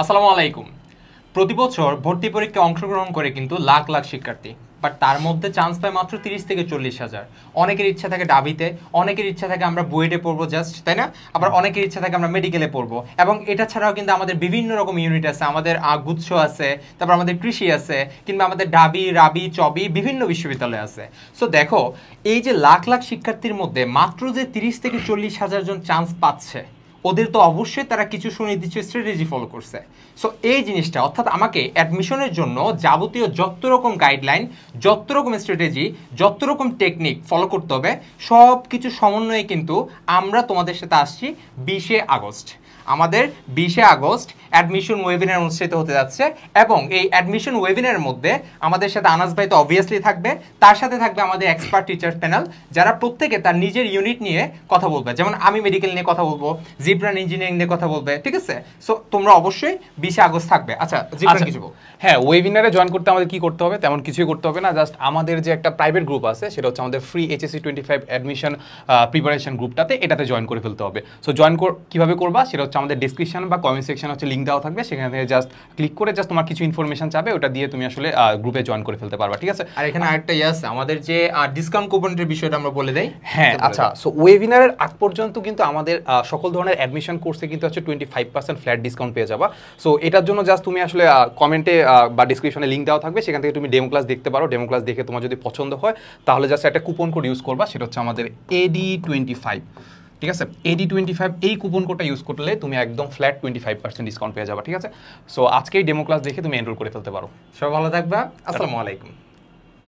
আসসালামু আলাইকুম। প্রতি বছর ভর্তি পরীক্ষায় অংশগ্রহণ করে কিন্তু লাখ লাখ শিক্ষার্থী, বাট তার মধ্যে চান্স পায় মাত্র 30 থেকে 40 হাজার। অনেকের ইচ্ছা থাকে ডাবিতে, অনেকের ইচ্ছা থাকে আমরা বুয়েটে পড়বো জাস্ট, তাই না? আবার অনেকের ইচ্ছা থাকে আমরা মেডিকেলে পড়বো। এবং এটা ছাড়াও কিন্তু আমাদের বিভিন্ন রকম ইউনিট আছে, আমাদের গুচ্ছ আছে, তারপর আমাদের কৃষি আছে, কিংবা আমাদের ডাবি রাবি চবি বিভিন্ন বিশ্ববিদ্যালয় আছে। সো দেখো, এই যে লাখ লাখ শিক্ষার্থীর মধ্যে মাত্র যে 30 থেকে 40 হাজার জন চান্স পাচ্ছে, ওদের তো অবশ্যই তারা কিছু সুনির্দিষ্ট স্ট্র্যাটেজি ফলো করছে। সো এই জিনিসটা, অর্থাৎ আমাকে অ্যাডমিশনের জন্য যাবতীয় যত রকম গাইডলাইন, যত রকম স্ট্র্যাটেজি, যত রকম টেকনিক ফলো করতে হবে, সব কিছু সমন্বয়ে কিন্তু আমরা তোমাদের সাথে আসছি 20শে আগস্ট। আমাদের 20শে আগস্ট অ্যাডমিশন ওয়েবিনার অনুষ্ঠিত হতে যাচ্ছে, এবং এই অ্যাডমিশন ওয়েবিনারের মধ্যে আমাদের সাথে আনাস ভাই তো অবভিয়াসলি থাকবে, তার সাথে থাকবে আমাদের এক্সপার্ট টিচার প্যানেল, যারা প্রত্যেকে তার নিজের ইউনিট নিয়ে কথা বলবে। যেমন আমি মেডিকেল নিয়ে কথা বলবো, জিব্রান ইঞ্জিনিয়ারিং নিয়ে কথা বলবে, ঠিক আছে? সো তোমরা অবশ্যই 20শে আগস্ট থাকবে। আচ্ছা জিব্রান, কিছু বল। হ্যাঁ, ওয়েবিনারে জয়েন করতে আমাদের কি করতে হবে? তেমন কিছুই করতে হবে না, জাস্ট আমাদের যে একটা প্রাইভেট গ্রুপ আছে, সেটা হচ্ছে আমাদের ফ্রি HSC 25 অ্যাডমিশন প্রিপারেশন গ্রুপটাতে, এটাতে জয়েন করে ফেলতে হবে। সো জয়েন কিভাবে করবা সেটা হচ্ছে আমাদের ডিসক্রিপশন বা কমেন্ট সেকশন হচ্ছে লিঙ্ক দেওয়া থাকবে, সেখান থেকে জাস্ট ক্লিক করে জাস্ট তোমার কিছু ইনফরমেশন চাবে, ওটা দিয়ে তুমি আসলে গ্রুপে জয়েন করে ফেলতে পারবা, ঠিক আছে? আর এখানে আরেকটা আছে, আমাদের যে ডিসকাউন্ট কুপনের বিষয়টা আমরা বলে দেই। হ্যাঁ আচ্ছা, সো ওয়েবিনারের আগ পর্যন্ত কিন্তু আমাদের সকল ধরনের অ্যাডমিশন কোর্সে কিন্তু হচ্ছে 25% ফ্ল্যাট ডিসকাউন্ট পেয়ে যাবা। সো এটার জন্য জাস্ট তুমি আসলে কমেন্টে বা ডিসক্রিপশনে লিঙ্ক দেওয়া থাকবে, সেখান থেকে তুমি ডেমো ক্লাস দেখতে পারো। ডেমো ক্লাস দেখে তোমার যদি পছন্দ হয়, তাহলে জাস্ট একটা কুপন কোড ইউজ করবা, সেটা হচ্ছে আমাদের AD25, ঠিক আছে? AD25 এই কুপন কোডটা ইউজ করলে তুমি একদম ফ্ল্যাট 25% ডিসকাউন্ট পেয়ে যাবা, ঠিক আছে? সো আজকেই ডেমো ক্লাস দেখে তুমি এনরোল করে ফেলতে পারো। সবাই ভালো থাকবা। আসসালামু আলাইকুম।